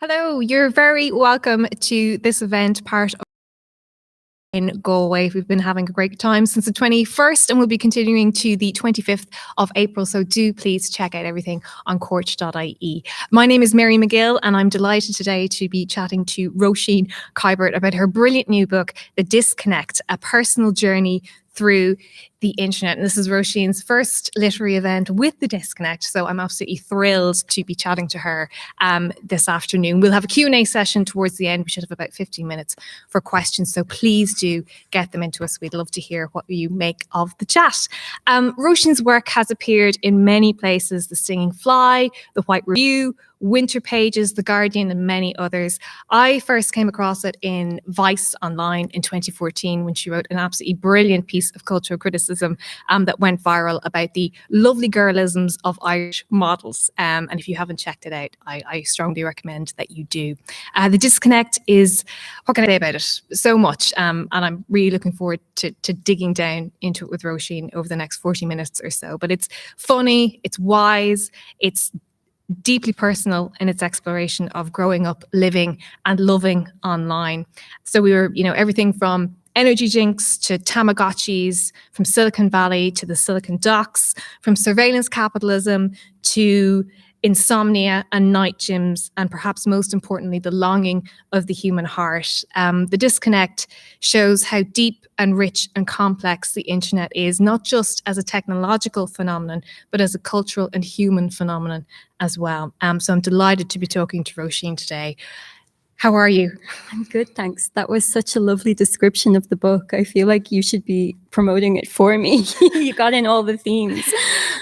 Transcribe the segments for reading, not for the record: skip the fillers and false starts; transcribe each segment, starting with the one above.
Hello, you're very welcome to this event, part of in Galway. We've been having a great time since the 21st and we'll be continuing to the 25th of April. So do please check out everything on court.ie. My name is Mary McGill and I'm delighted today to be chatting to Róisín Kiberd about her brilliant new book, The Disconnect, A Personal Journey Through the Internet. And this is Róisín's first literary event with The Disconnect. So I'm absolutely thrilled to be chatting to her this afternoon. We'll have a Q&A session towards the end. We should have about 15 minutes for questions. So please do get them into us. We'd love to hear what you make of the chat. Róisín's work has appeared in many places: The Stinging Fly, The White Review, Winter Pages, The Guardian, and many others. I first came across it in Vice Online in 2014 when she wrote an absolutely brilliant piece of cultural criticism that went viral about the lovely girlisms of Irish models. And if you haven't checked it out, I strongly recommend that you do. The Disconnect is, what can I say about it? So much. And I'm really looking forward to digging down into it with Róisín over the next 40 minutes or so. But it's funny, it's wise, it's deeply personal in its exploration of growing up, living and loving online. So we were, everything from energy drinks to Tamagotchis, from Silicon Valley to the Silicon Docks, from surveillance capitalism to insomnia and night gyms, and perhaps most importantly, the longing of the human heart. The Disconnect shows how deep and rich and complex the internet is, not just as a technological phenomenon, but as a cultural and human phenomenon as well. So I'm delighted to be talking to Róisín today. How are you? I'm good, thanks. That was such a lovely description of the book. I feel like you should be promoting it for me. You got in all the themes.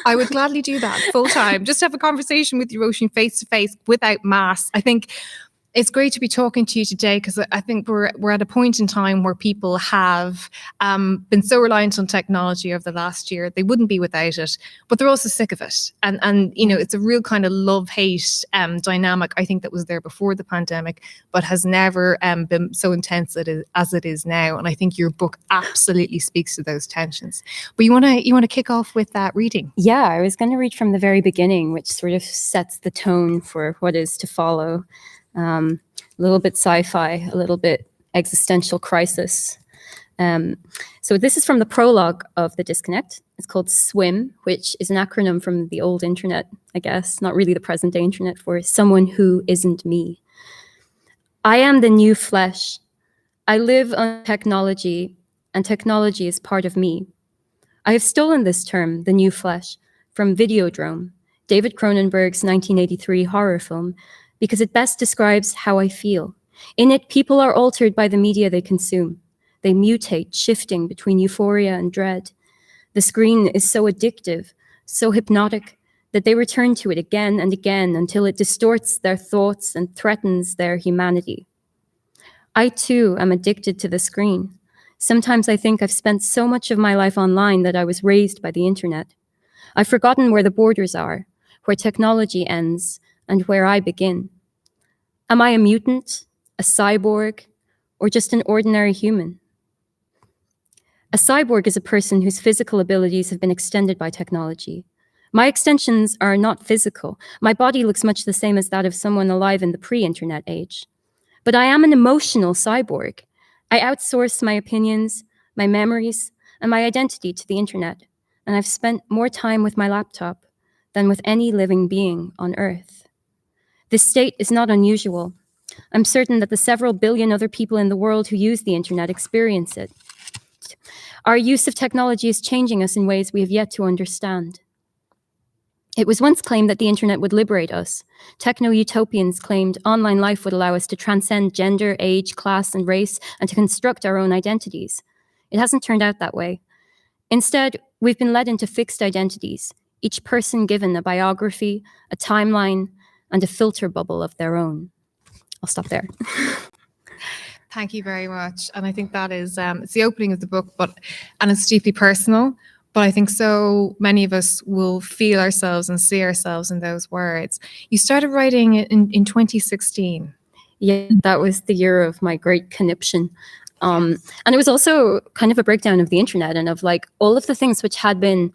I would gladly do that full time. Just have a conversation with you, Róisín, face to face, without mass. I think it's great to be talking to you today because I think we're at a point in time where people have been so reliant on technology over the last year. They wouldn't be without it, but they're also sick of it. And it's a real kind of love-hate dynamic, I think, that was there before the pandemic, but has never been so intense as it is now. And I think your book absolutely speaks to those tensions. But you want to kick off with that reading? Yeah, I was going to read from the very beginning, which sort of sets the tone for what is to follow. A little bit sci-fi, a little bit existential crisis. So this is from the prologue of The Disconnect. It's called SWIM, which is an acronym from the old internet, I guess, not really the present day internet, for someone who isn't me. I am the new flesh. I live on technology, and technology is part of me. I have stolen this term, the new flesh, from Videodrome, David Cronenberg's 1983 horror film, because it best describes how I feel. In it, people are altered by the media they consume. They mutate, shifting between euphoria and dread. The screen is so addictive, so hypnotic, that they return to it again and again until it distorts their thoughts and threatens their humanity. I too am addicted to the screen. Sometimes I think I've spent so much of my life online that I was raised by the internet. I've forgotten where the borders are, where technology ends, and where I begin. Am I a mutant, a cyborg, or just an ordinary human? A cyborg is a person whose physical abilities have been extended by technology. My extensions are not physical. My body looks much the same as that of someone alive in the pre-internet age. But I am an emotional cyborg. I outsource my opinions, my memories, and my identity to the internet, and I've spent more time with my laptop than with any living being on Earth. This state is not unusual. I'm certain that the several billion other people in the world who use the internet experience it. Our use of technology is changing us in ways we have yet to understand. It was once claimed that the internet would liberate us. Techno-utopians claimed online life would allow us to transcend gender, age, class, and race, and to construct our own identities. It hasn't turned out that way. Instead, we've been led into fixed identities, each person given a biography, a timeline, and a filter bubble of their own. I'll stop there. Thank you very much. And I think that is, it's the opening of the book, and it's deeply personal, but I think so many of us will feel ourselves and see ourselves in those words. You started writing it in 2016. Yeah, that was the year of my great conniption. And it was also kind of a breakdown of the internet and of like all of the things which had been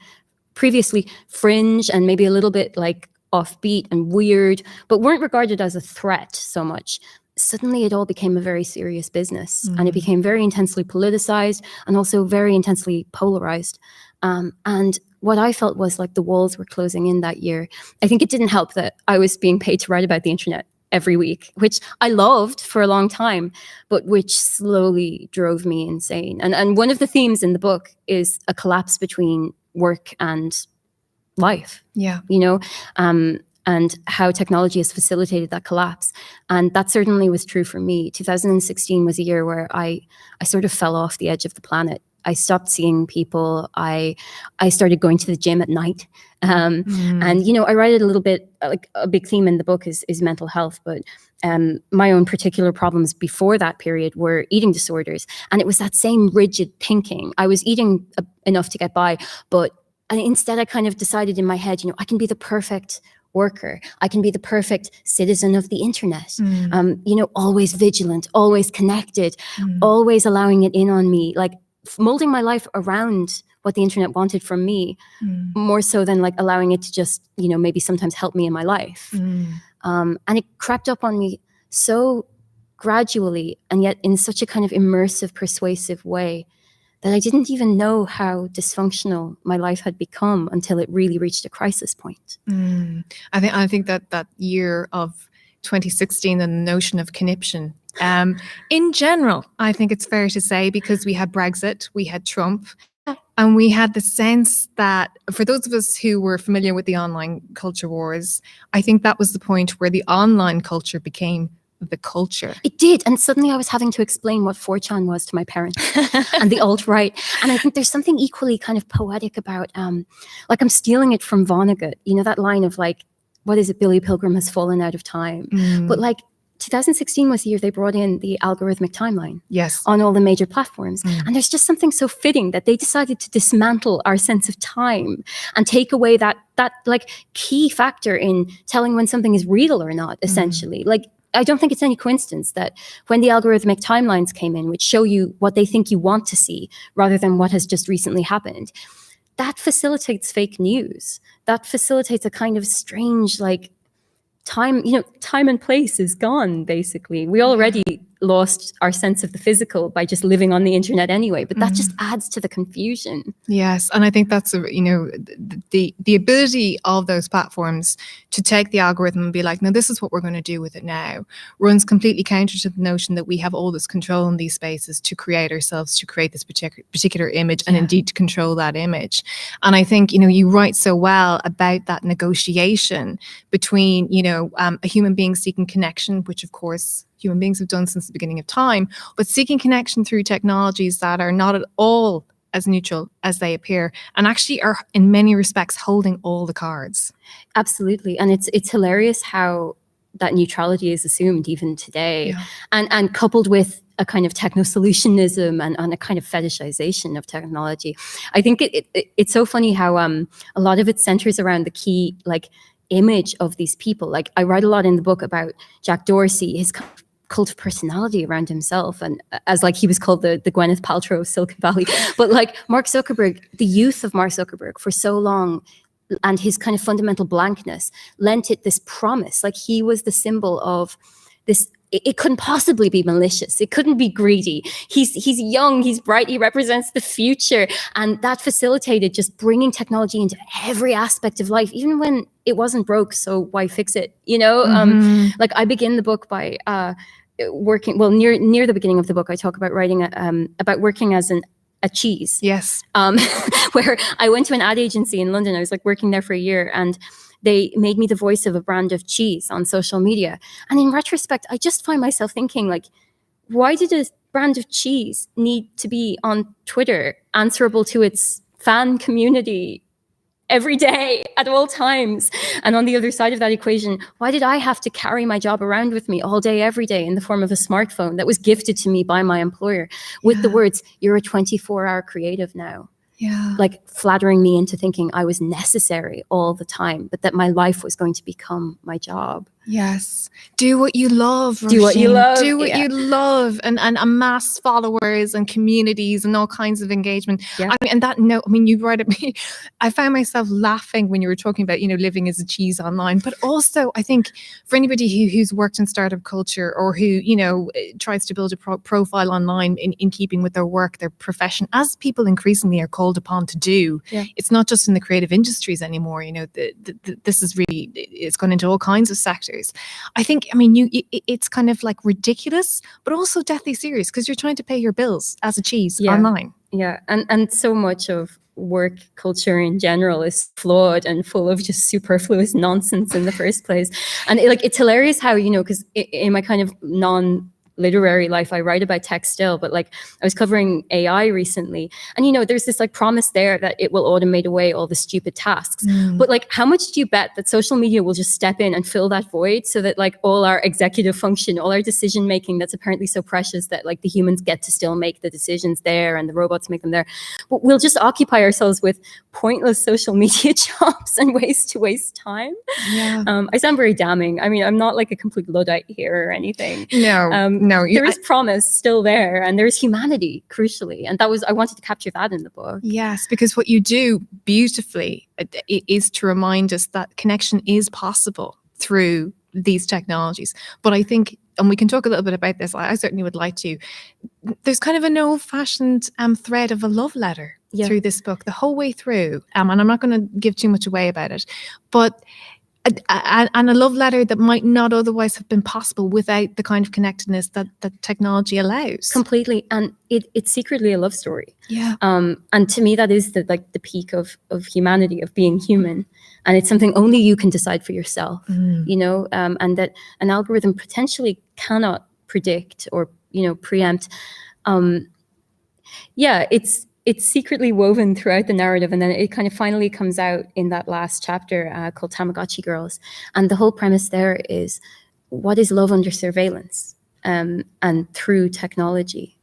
previously fringe and maybe a little bit like offbeat and weird, but weren't regarded as a threat so much, suddenly it all became a very serious business. And it became very intensely politicized and also very intensely polarized. And what I felt was like the walls were closing in that year. I think it didn't help that I was being paid to write about the internet every week, which I loved for a long time, but which slowly drove me insane. And one of the themes in the book is a collapse between work and life. Yeah. You know, and how technology has facilitated that collapse. And that certainly was true for me. 2016 was a year where I sort of fell off the edge of the planet. I stopped seeing people. I started going to the gym at night. And, you know, I write it a little bit, like a big theme in the book is mental health, but my own particular problems before that period were eating disorders. And it was that same rigid thinking. I was eating enough to get by, but instead I kind of decided in my head, you know, I can be the perfect worker. I can be the perfect citizen of the internet. You know, always vigilant, always connected, always allowing it in on me, like molding my life around what the internet wanted from me, more so than like allowing it to just, you know, maybe sometimes help me in my life. And it crept up on me so gradually, and yet in such a kind of immersive, persuasive way, that I didn't even know how dysfunctional my life had become until it really reached a crisis point. I think that year of 2016 and the notion of conniption, in general, I think it's fair to say, because we had Brexit, we had Trump, and we had the sense that for those of us who were familiar with the online culture wars, I think that was the point where the online culture became the culture. It did. And suddenly I was having to explain what 4chan was to my parents and the alt-right. And I think there's something equally kind of poetic about, like I'm stealing it from Vonnegut, you know, that line of like, what is it? Billy Pilgrim has fallen out of time. But like 2016 was the year they brought in the algorithmic timeline on all the major platforms. And there's just something so fitting that they decided to dismantle our sense of time and take away that like key factor in telling when something is real or not, essentially. Like, I don't think it's any coincidence that when the algorithmic timelines came in, which show you what they think you want to see rather than what has just recently happened, that facilitates fake news. That facilitates a kind of strange, like, time, you know, time and place is gone, basically. We already lost our sense of the physical by just living on the internet anyway, but that just adds to the confusion. Yes, and I think that's, you know, the ability of those platforms to take the algorithm and be like, no, this is what we're going to do with it now, runs completely counter to the notion that we have all this control in these spaces to create ourselves, to create this particular image, and indeed to control that image. And I think, you know, you write so well about that negotiation between, you know, a human being seeking connection, which of course human beings have done since the beginning of time, but seeking connection through technologies that are not at all as neutral as they appear, and actually are in many respects holding all the cards. Absolutely. And it's hilarious how that neutrality is assumed even today, and coupled with a kind of techno-solutionism and a kind of fetishization of technology. I think it's so funny how a lot of it centers around the key, like, image of these people. Like, I write a lot in the book about Jack Dorsey, his kind of cult of personality around himself, and as like he was called the Gwyneth Paltrow of Silicon Valley. But like Mark Zuckerberg, the youth of Mark Zuckerberg for so long, and his kind of fundamental blankness lent it this promise. Like, he was the symbol of this. It couldn't possibly be malicious. It couldn't be greedy. He's young, he's bright, he represents the future. And that facilitated just bringing technology into every aspect of life, even when it wasn't broke, so why fix it? You know, like I begin the book by working, well, near the beginning of the book, I talk about writing about working as a cheese. Yes. Where I went to an ad agency in London. I was like working there for a year, and they made me the voice of a brand of cheese on social media. And in retrospect, I just find myself thinking, like, why did a brand of cheese need to be on Twitter, answerable to its fan community every day at all times? And on the other side of that equation, why did I have to carry my job around with me all day, every day in the form of a smartphone that was gifted to me by my employer with the words, "You're a 24-hour creative now"? Like flattering me into thinking I was necessary all the time, but that my life was going to become my job. Yes. Do what you love, Do what you Róisín. love, Do what yeah. you love, and amass followers and communities and all kinds of engagement. Yeah. I mean, and that note, I mean, you brought it. I found myself laughing when you were talking about, living as a cheese online. But also, I think for anybody who's worked in startup culture or who, tries to build a profile online in keeping with their work, their profession, as people increasingly are called upon to do, it's not just in the creative industries anymore. This is really, it's gone into all kinds of sectors. I think, it's kind of like ridiculous, but also deathly serious because you're trying to pay your bills as a cheese online. Yeah, and so much of work culture in general is flawed and full of just superfluous nonsense in the first place. And it's hilarious how, because in my kind of non-literary life, I write about tech still, but I was covering AI recently, and there's this promise there that it will automate away all the stupid tasks. But how much do you bet that social media will just step in and fill that void so that all our executive function, all our decision making that's apparently so precious that the humans get to still make the decisions there and the robots make them there, but we'll just occupy ourselves with pointless social media jobs and ways to waste time. I sound very damning. I mean, I'm not a complete Luddite here or anything. No, there is promise still there, and there's humanity, crucially, and I wanted to capture that in the book. Yes, because what you do beautifully is to remind us that connection is possible through these technologies. But I think, and we can talk a little bit about this, I certainly would like to, there's kind of an old-fashioned thread of a love letter through this book the whole way through, and I'm not going to give too much away about it, but and a love letter that might not otherwise have been possible without the kind of connectedness that technology allows. Completely, and it's secretly a love story. Yeah. And to me, that is the peak of humanity, of being human, and it's something only you can decide for yourself. And that an algorithm potentially cannot predict or preempt. It's secretly woven throughout the narrative, and then it kind of finally comes out in that last chapter called Tamagotchi Girls. And the whole premise there is, what is love under surveillance and through technology?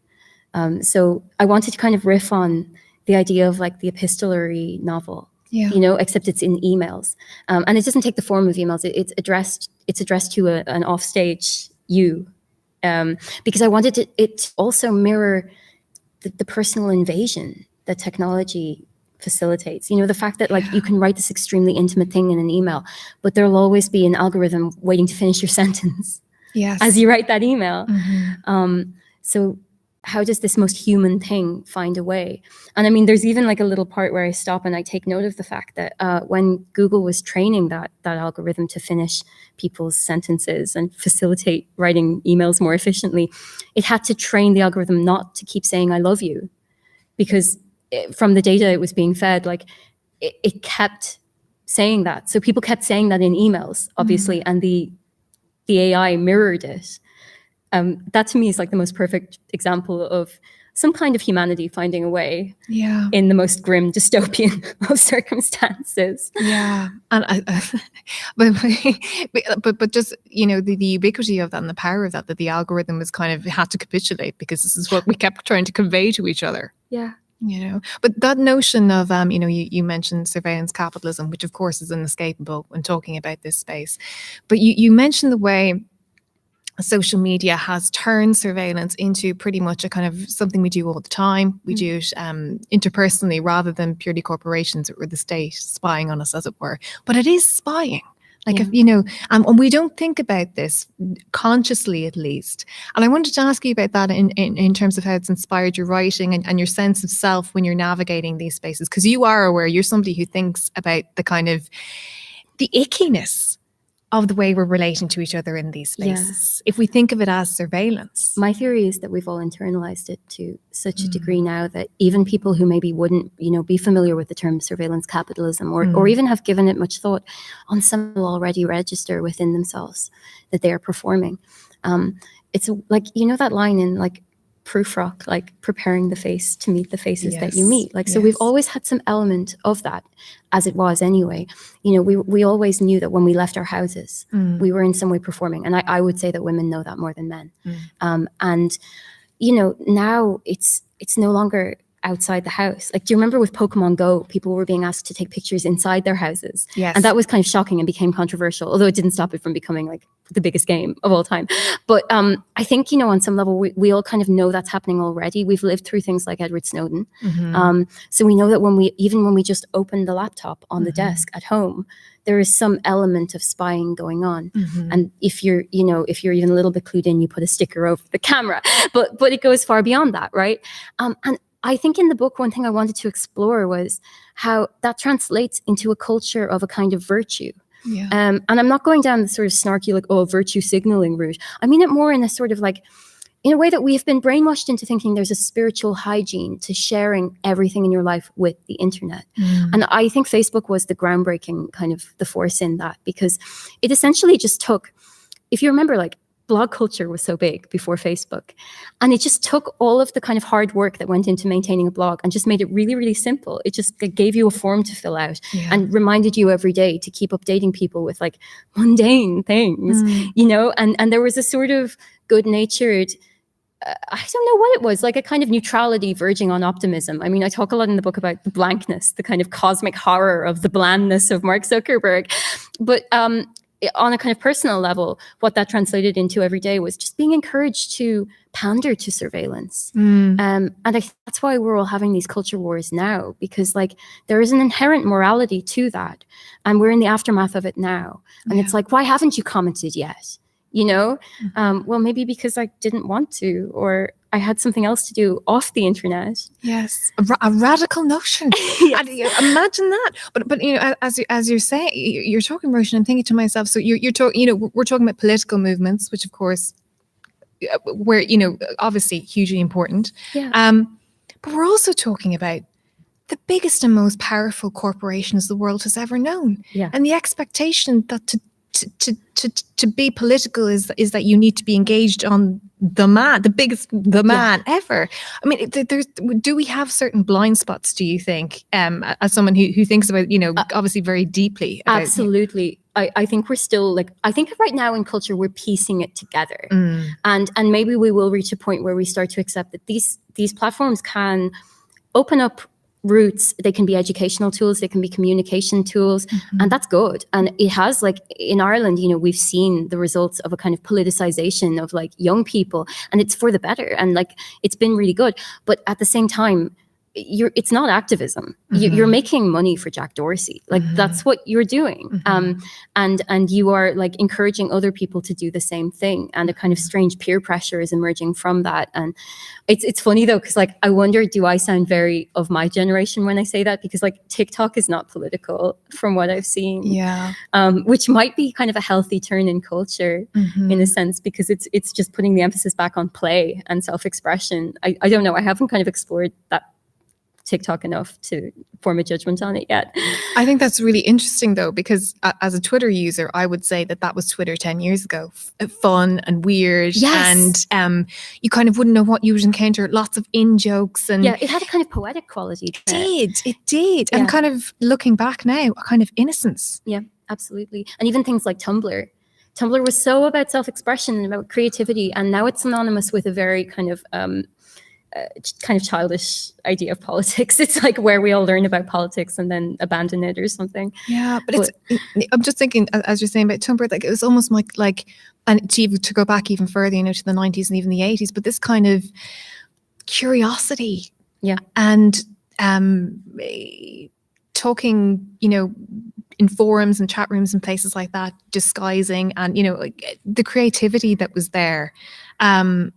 So I wanted to kind of riff on the idea of the epistolary novel, except it's in emails. And it doesn't take the form of emails. It's addressed to an offstage you, because I wanted it to also mirror the personal invasion that technology facilitates. The fact that you can write this extremely intimate thing in an email, but there'll always be an algorithm waiting to finish your sentence as you write that email. So how does this most human thing find a way? And I mean, there's even a little part where I stop and I take note of the fact that when Google was training that algorithm to finish people's sentences and facilitate writing emails more efficiently, it had to train the algorithm not to keep saying, "I love you," because from the data it was being fed, it kept saying that. So people kept saying that in emails, obviously, and the AI mirrored it. That to me is the most perfect example of some kind of humanity finding a way in the most grim dystopian of circumstances. Yeah. And but just, the ubiquity of that and the power of that the algorithm was kind of had to capitulate because this is what we kept trying to convey to each other. Yeah. But that notion of, you mentioned surveillance capitalism, which of course is inescapable when talking about this space. But you mentioned the way social media has turned surveillance into pretty much a kind of something we do all the time. We do it interpersonally rather than purely corporations or the state spying on us, as it were. But it is spying. And we don't think about this consciously, at least. And I wanted to ask you about that in terms of how it's inspired your writing and your sense of self when you're navigating these spaces. Because you are aware, you're somebody who thinks about the kind of the ickiness of the way we're relating to each other in these spaces, if we think of it as surveillance. My theory is that we've all internalized it to such a degree now that even people who maybe wouldn't, be familiar with the term surveillance capitalism or even have given it much thought, on some will already register within themselves that they are performing. It's that line in Prufrock, preparing the face to meet the faces that you meet. So we've always had some element of that, as it was anyway. We always knew that when we left our houses, we were in some way performing. And I would say that women know that more than men. And, now it's no longer outside the house. Like, do you remember with Pokemon Go, people were being asked to take pictures inside their houses? Yes. And that was kind of shocking and became controversial, although it didn't stop it from becoming like the biggest game of all time. But I think, you know, on some level, we all kind of know that's happening already. We've lived through things like Edward Snowden. So we know that when we just open the laptop on the desk at home, there is some element of spying going on. And if you're even a little bit clued in, you put a sticker over the camera, but it goes far beyond that, right? And I think in the book, one thing I wanted to explore was how that translates into a culture of a kind of virtue. Yeah. And I'm not going down the sort of snarky, like, virtue signaling route. I mean it more in a sort of like, in a way that we have been brainwashed into thinking there's a spiritual hygiene to sharing everything in your life with the internet. And I think Facebook was the groundbreaking kind of the force in that, because it essentially just took, if you remember, like, blog culture was so big before Facebook, and it just took all of the kind of hard work that went into maintaining a blog and just made it really, really simple. It just gave you a form to fill out and reminded you every day to keep updating people with like mundane things, you know, and there was a sort of good-natured, I don't know what it was, like a kind of neutrality verging on optimism. I mean, I talk a lot in the book about the blankness, the kind of cosmic horror of the blandness of Mark Zuckerberg. But on a kind of personal level, what that translated into every day was just being encouraged to pander to surveillance. And I think that's why we're all having these culture wars now, because like there is an inherent morality to that. And we're in the aftermath of it now. And it's like, why haven't you commented yet? You know, well, maybe because I didn't want to, or I had something else to do off the internet. Yes, a radical notion. Yes. Imagine that. But you know, as you're saying, you're talking, Róisín, I'm thinking to myself. So you're talking. You know, we're talking about political movements, which of course, where, you know, obviously hugely important. Yeah. But we're also talking about the biggest and most powerful corporations the world has ever known. Yeah. And the expectation that to be political is that you need to be engaged on the man ever. I mean, do we have certain blind spots, do you think, as someone who thinks about, you know, obviously very deeply about, absolutely. I think we're still like, I think right now in culture we're piecing it together, and maybe we will reach a point where we start to accept that these platforms can open up routes. They can be educational tools, they can be communication tools, and that's good. And it has, like, in Ireland, you know, we've seen the results of a kind of politicization of like young people, and it's for the better, and like it's been really good. But at the same time, it's not activism. You're making money for Jack Dorsey. Like that's what you're doing. And you are like encouraging other people to do the same thing. And a kind of strange peer pressure is emerging from that. And it's funny though, because like I wonder, do I sound very of my generation when I say that? Because like TikTok is not political from what I've seen. Yeah. Which might be kind of a healthy turn in culture in a sense, because it's just putting the emphasis back on play and self-expression. I don't know. I haven't kind of explored that TikTok enough to form a judgment on it yet. I think that's really interesting though, because as a Twitter user, I would say that was Twitter 10 years ago. Fun and weird. Yes. And you kind of wouldn't know what you would encounter. Lots of in-jokes. And yeah, it had a kind of poetic quality. It did. Yeah. And kind of looking back now, a kind of innocence. Yeah, absolutely. And even things like Tumblr. Tumblr was so about self-expression and about creativity, and now it's synonymous with a very kind of childish idea of politics. It's like where we all learn about politics and then abandon it or something. Yeah, but I'm just thinking, as you're saying about Tumblr, like it was almost like and to go back even further, you know, to the 90s and even the 80s, but this kind of curiosity. Yeah. And talking, you know, in forums and chat rooms and places like that, disguising, and, you know, like, the creativity that was there. And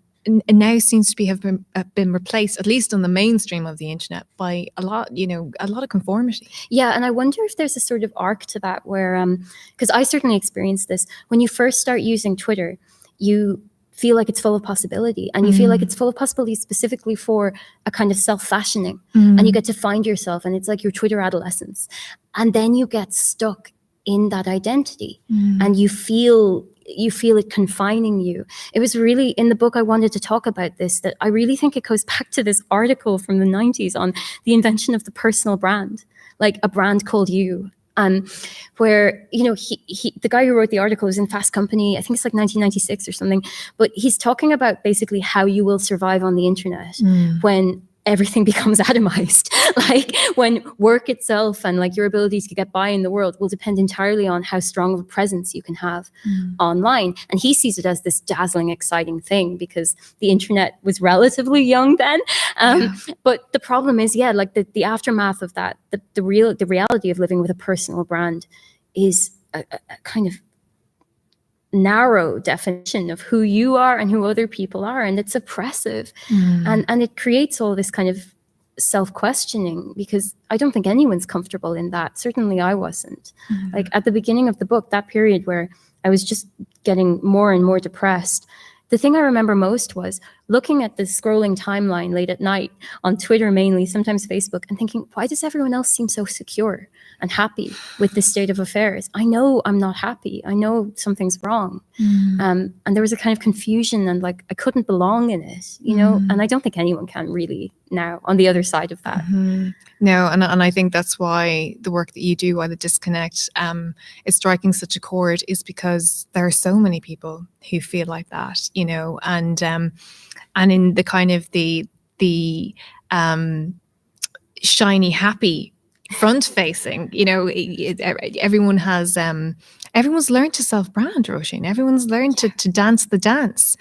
now seems to have been replaced, at least on the mainstream of the internet, by a lot of conformity. Yeah, and I wonder if there's a sort of arc to that where, because I certainly experienced this, when you first start using Twitter, you feel like it's full of possibility, and you feel like it's full of possibility specifically for a kind of self-fashioning, and you get to find yourself, and it's like your Twitter adolescence, and then you get stuck in that identity, and you feel it confining you. It was really, in the book I wanted to talk about this, that I really think it goes back to this article from the 90s on the invention of the personal brand, like a brand called you. Where, you know, he the guy who wrote the article was in Fast Company, I think it's like 1996 or something, but he's talking about basically how you will survive on the internet when everything becomes atomized. Like when work itself and like your ability to get by in the world will depend entirely on how strong of a presence you can have online. And he sees it as this dazzling, exciting thing because the internet was relatively young then. But the problem is, like the aftermath of that, the reality of living with a personal brand is a kind of narrow definition of who you are and who other people are, and it's oppressive. And it creates all this kind of self-questioning, because I don't think anyone's comfortable in that. Certainly I wasn't. Like at the beginning of the book, that period where I was just getting more and more depressed, the thing I remember most was looking at the scrolling timeline late at night on Twitter mainly, sometimes Facebook, and thinking, why does everyone else seem so secure and happy with this state of affairs? I know I'm not happy. I know something's wrong. And there was a kind of confusion and like I couldn't belong in it, you know? And I don't think anyone can really now on the other side of that. No, and I think that's why the work that you do, why the disconnect is striking such a chord, is because there are so many people who feel like that, you know, and in the kind of the shiny, happy front facing, you know, everyone has everyone's learned to self-brand, Róisín. Everyone's learned to dance the dance,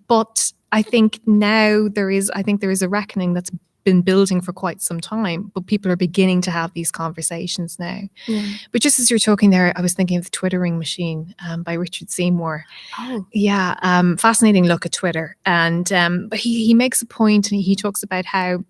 but I think now there is a reckoning that's been building for quite some time, but people are beginning to have these conversations now. But just as you're talking there, I was thinking of The Twittering Machine by Richard Seymour. Fascinating look at Twitter. And but he makes a point, and he talks about how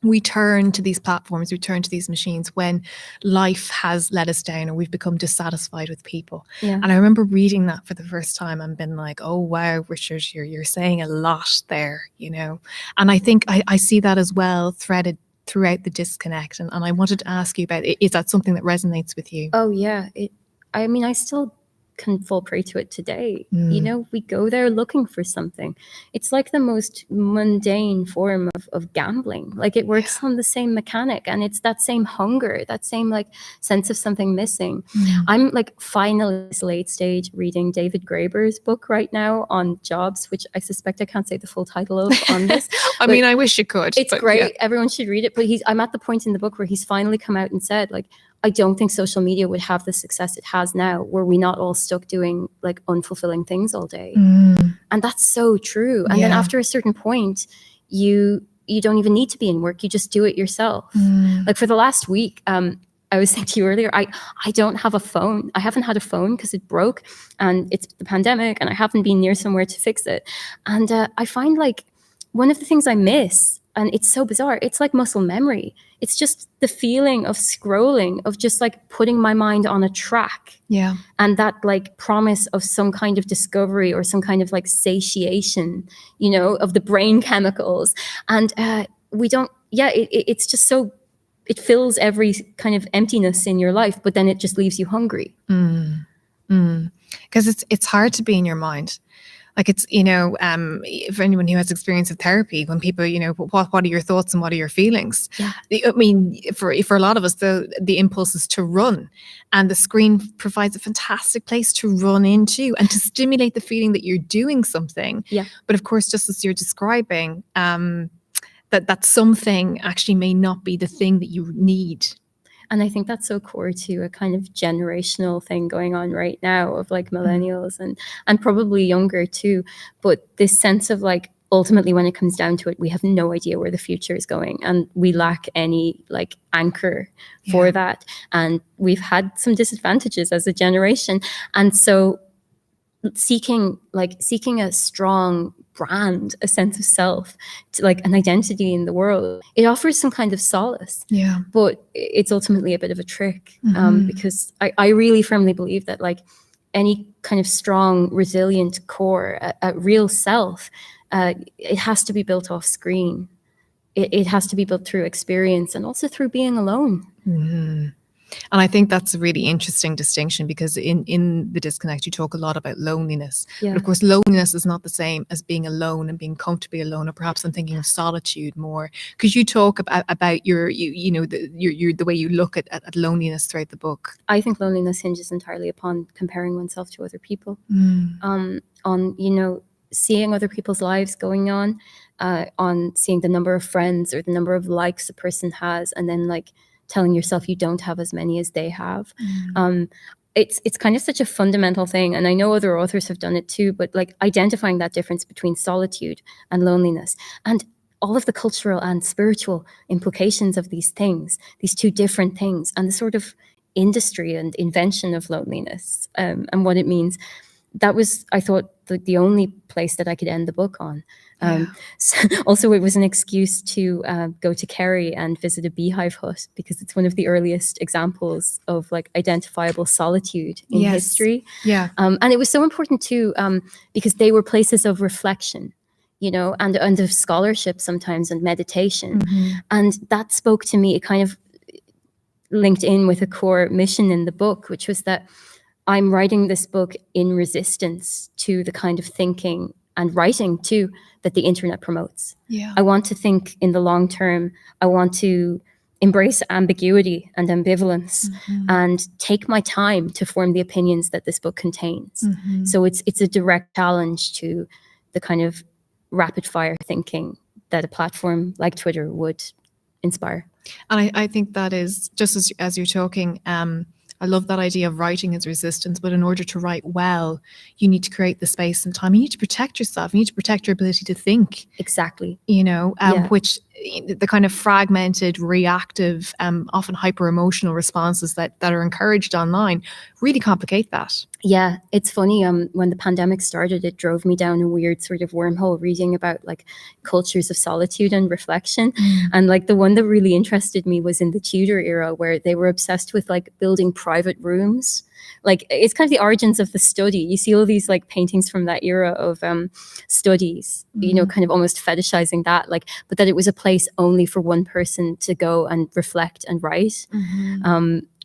we turn to these platforms, we turn to these machines when life has let us down or we've become dissatisfied with people. And I remember reading that for the first time and been like, oh, wow, Richard, you're saying a lot there, you know. And I think I see that as well threaded throughout the disconnect. And I wanted to ask you about, is that something that resonates with you? Oh, yeah. I mean, I still can fall prey to it today. You know, we go there looking for something. It's like the most mundane form of gambling. Like it works on the same mechanic, and it's that same hunger, that same like sense of something missing. I'm like finally this late stage reading David Graeber's book right now on jobs, which I suspect I can't say the full title of on this. I mean, I wish you could. It's great. Yeah. Everyone should read it. But I'm at the point in the book where he's finally come out and said, like, I don't think social media would have the success it has now were we not all stuck doing like unfulfilling things all day. And that's so true. And then after a certain point, you don't even need to be in work. You just do it yourself. Like for the last week, I was saying to you earlier, I don't have a phone. I haven't had a phone because it broke and it's the pandemic and I haven't been near somewhere to fix it. And I find like one of the things I miss, and it's so bizarre, it's like muscle memory. It's just the feeling of scrolling, of just like putting my mind on a track. And that like promise of some kind of discovery or some kind of like satiation, you know, of the brain chemicals. And we don't, it's just so, it fills every kind of emptiness in your life, but then it just leaves you hungry. Because it's hard to be in your mind. Like it's, you know, for anyone who has experience of therapy, when people, you know, what are your thoughts and what are your feelings? I mean, for a lot of us, the impulse is to run, and the screen provides a fantastic place to run into and to stimulate the feeling that you're doing something. But of course, just as you're describing, that something actually may not be the thing that you need. And I think that's so core to a kind of generational thing going on right now of like millennials and probably younger too. But this sense of like, ultimately, when it comes down to it, we have no idea where the future is going, and we lack any like anchor for that. And we've had some disadvantages as a generation. And so seeking a strong brand, a sense of self, to like an identity in the world, it offers some kind of solace. But it's ultimately a bit of a trick, because I really firmly believe that like any kind of strong, resilient core, a real self, it has to be built off screen. It has to be built through experience and also through being alone. And I think that's a really interesting distinction, because in the disconnect, you talk a lot about loneliness. But of course, loneliness is not the same as being alone and being comfortably alone, or perhaps I'm thinking of solitude more. Because you talk about your the way you look at loneliness throughout the book. I think loneliness hinges entirely upon comparing oneself to other people, on, you know, seeing other people's lives going on, on seeing the number of friends or the number of likes a person has, and then like telling yourself you don't have as many as they have. It's kind of such a fundamental thing, and I know other authors have done it too, but like identifying that difference between solitude and loneliness, and all of the cultural and spiritual implications of these things, these two different things, and the sort of industry and invention of loneliness, and what it means. That was, I thought, the only place that I could end the book on. So also, it was an excuse to go to Kerry and visit a beehive hut, because it's one of the earliest examples of like identifiable solitude in history. And it was so important too, because they were places of reflection, you know, and of scholarship sometimes, and meditation. And that spoke to me. It kind of linked in with a core mission in the book, which was that I'm writing this book in resistance to the kind of thinking and writing too that the internet promotes. I want to think in the long term. I want to embrace ambiguity and ambivalence, and take my time to form the opinions that this book contains. So it's a direct challenge to the kind of rapid fire thinking that a platform like Twitter would inspire. And I think that is, just as you're talking, I love that idea of writing as resistance, but in order to write well, you need to create the space and time. You need to protect yourself. You need to protect your ability to think. Exactly. You know, which the kind of fragmented, reactive, often hyper emotional responses that are encouraged online really complicate that. Yeah, it's funny. When the pandemic started, it drove me down a weird sort of wormhole reading about like cultures of solitude and reflection. And like the one that really interested me was in the Tudor era, where they were obsessed with like building private rooms. Like it's kind of the origins of the study. You see all these like paintings from that era of studies, you know, kind of almost fetishizing that, like, but that it was a place only for one person to go and reflect and write.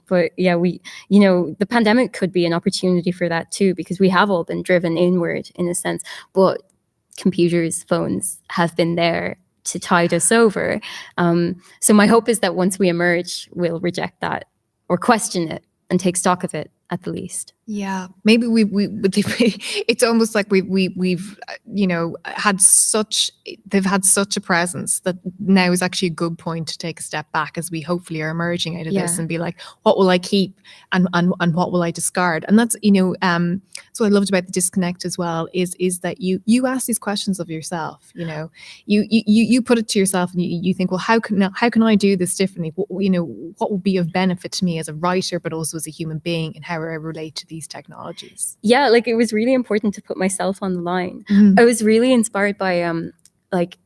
But yeah, you know, the pandemic could be an opportunity for that too, because we have all been driven inward in a sense, but computers, phones have been there to tide us over. So my hope is that once we emerge, we'll reject that or question it and take stock of it at the least. Yeah, maybe it's almost like we've you know they've had such a presence that now is actually a good point to take a step back as we hopefully are emerging out of this, and be like, what will I keep and what will I discard? And that's, you know, so what I loved about the disconnect as well is that you ask these questions of yourself. You know, you put it to yourself and you think, well, how can I do this differently? You know, what will be of benefit to me as a writer, but also as a human being, and how I relate to these technologies. Yeah, like it was really important to put myself on the line. I was really inspired by like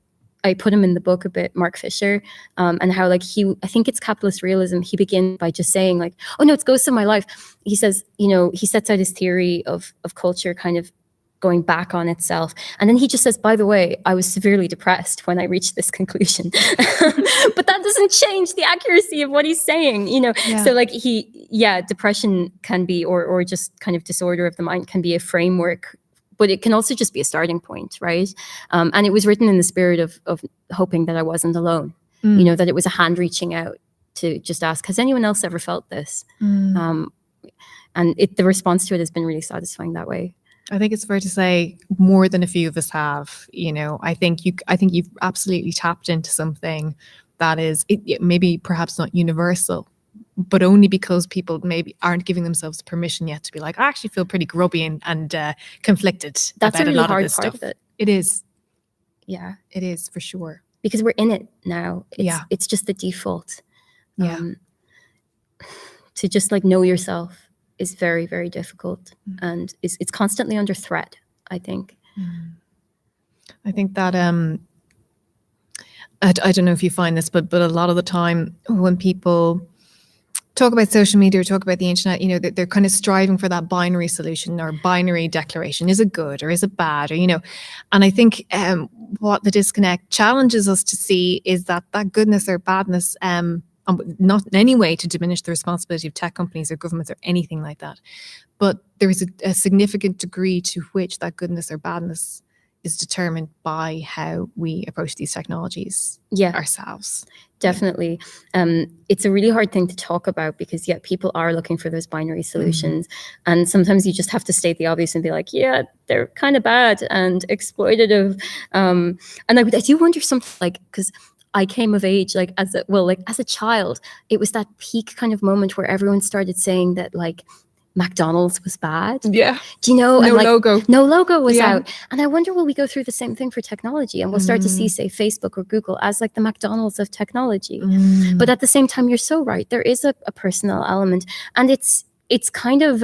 I put him in the book a bit, Mark Fisher, and how like I think it's Capitalist Realism. He begins by just saying like, oh no, it's Ghosts of My Life. He says, you know, he sets out his theory of culture kind of going back on itself. And then he just says, by the way, I was severely depressed when I reached this conclusion. But that doesn't change the accuracy of what he's saying, you know? So like depression can be, or just kind of disorder of the mind can be a framework, but it can also just be a starting point, right? And it was written in the spirit of hoping that I wasn't alone, you know, that it was a hand reaching out to just ask, has anyone else ever felt this? And the response to it has been really satisfying that way. I think it's fair to say more than a few of us have. You know, I think you've absolutely tapped into something that is maybe perhaps not universal, but only because people maybe aren't giving themselves permission yet to be like, I actually feel pretty grubby and conflicted. That's about a really a lot hard of this part stuff. of it. It is. Yeah, it is for sure. Because we're in it now. It's just the default. To just like know yourself is very, very difficult, and it's constantly under threat, I think. I think that I don't know if you find this, but a lot of the time when people talk about social media or talk about the internet, you know, they're kind of striving for that binary solution or binary declaration. Is it good or is it bad? Or, you know, and I think what the disconnect challenges us to see is that goodness or badness, not in any way to diminish the responsibility of tech companies or governments or anything like that, but there is a significant degree to which that goodness or badness is determined by how we approach these technologies ourselves. Definitely. It's a really hard thing to talk about because, people are looking for those binary solutions. And sometimes you just have to state the obvious and be like, yeah, they're kind of bad and exploitative. And I do wonder something, like, because I came of age, like, as a child, it was that peak kind of moment where everyone started saying that, like, McDonald's was bad. Yeah. Do you know? No logo was out. And I wonder, will we go through the same thing for technology? And we'll start to see, say, Facebook or Google as like the McDonald's of technology. But at the same time, you're so right. There is a personal element. And it's kind of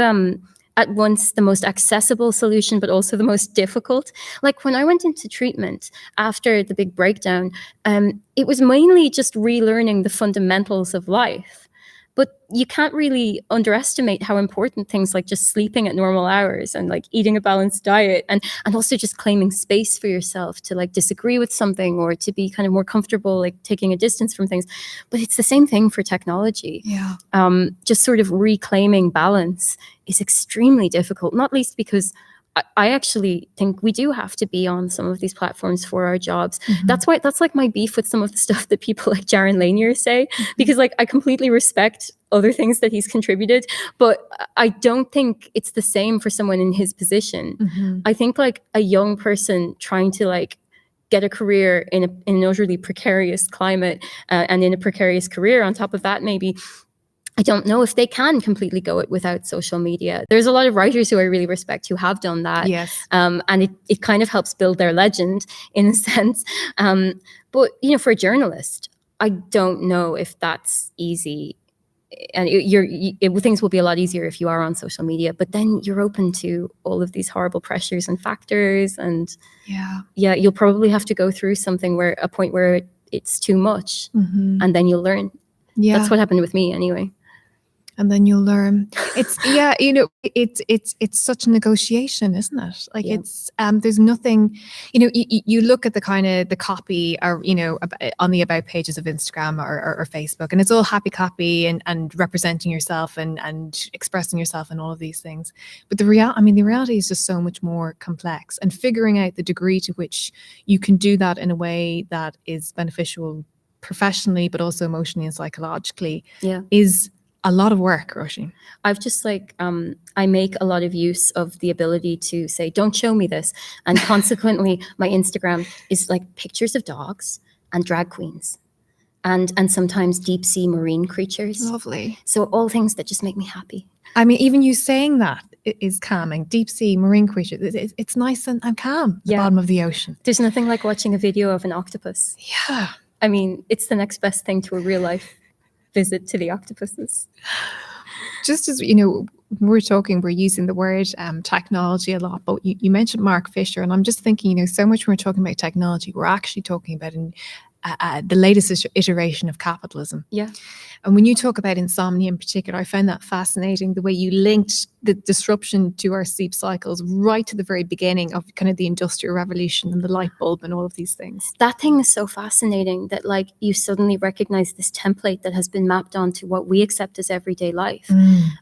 at once the most accessible solution, but also the most difficult. Like when I went into treatment after the big breakdown, it was mainly just relearning the fundamentals of life. But you can't really underestimate how important things like just sleeping at normal hours and like eating a balanced diet and also just claiming space for yourself to like disagree with something or to be kind of more comfortable, like taking a distance from things. But it's the same thing for technology. Yeah. Just sort of reclaiming balance is extremely difficult, not least because I actually think we do have to be on some of these platforms for our jobs. That's like my beef with some of the stuff that people like Jaron Lanier say, because like I completely respect other things that he's contributed, but I don't think it's the same for someone in his position. I think like a young person trying to like get a career in an utterly precarious climate and in a precarious career on top of that, maybe, I don't know if they can completely go it without social media. There's a lot of writers who I really respect who have done that. Yes. And it kind of helps build their legend in a sense. But, you know, for a journalist, I don't know if that's easy. And things will be a lot easier if you are on social media, but then you're open to all of these horrible pressures and factors. And you'll probably have to go through something where a point where it's too much and then you'll learn. Yeah. That's what happened with me anyway. And then you'll learn. It's it's such a negotiation, isn't it? Like it's there's nothing, you look at the kind of the copy or on the about pages of Instagram or Facebook, and it's all happy copy and representing yourself and expressing yourself and all of these things. But the reality is just so much more complex, and figuring out the degree to which you can do that in a way that is beneficial professionally, but also emotionally and psychologically is a lot of work, Róisín. I've just like, I make a lot of use of the ability to say, don't show me this. And consequently, my Instagram is like pictures of dogs and drag queens and sometimes deep sea marine creatures. Lovely. So all things that just make me happy. I mean, even you saying that is calming. Deep sea marine creatures. It's nice and calm at the bottom of the ocean. There's nothing like watching a video of an octopus. Yeah. I mean, it's the next best thing to a real life visit to the octopuses. Just as we're using the word technology a lot, but you mentioned Mark Fisher, and I'm just thinking, so much when we're talking about technology, we're actually talking about the latest iteration of capitalism. Yeah. And when you talk about insomnia in particular, I found that fascinating, the way you linked the disruption to our sleep cycles right to the very beginning of kind of the Industrial Revolution and the light bulb and all of these things. That thing is so fascinating that like you suddenly recognize this template that has been mapped onto what we accept as everyday life.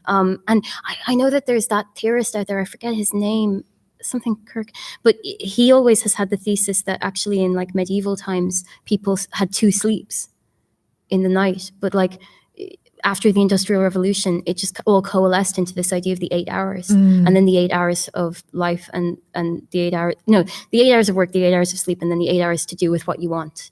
And I know that there's that theorist out there, I forget his name, something Kirk, but he always has had the thesis that actually in like medieval times people had 2 sleeps in the night, but like after the Industrial Revolution it just all coalesced into this idea of the 8 hours and then the 8 hours of life and the 8 hours of work, the 8 hours of sleep, and then the 8 hours to do with what you want.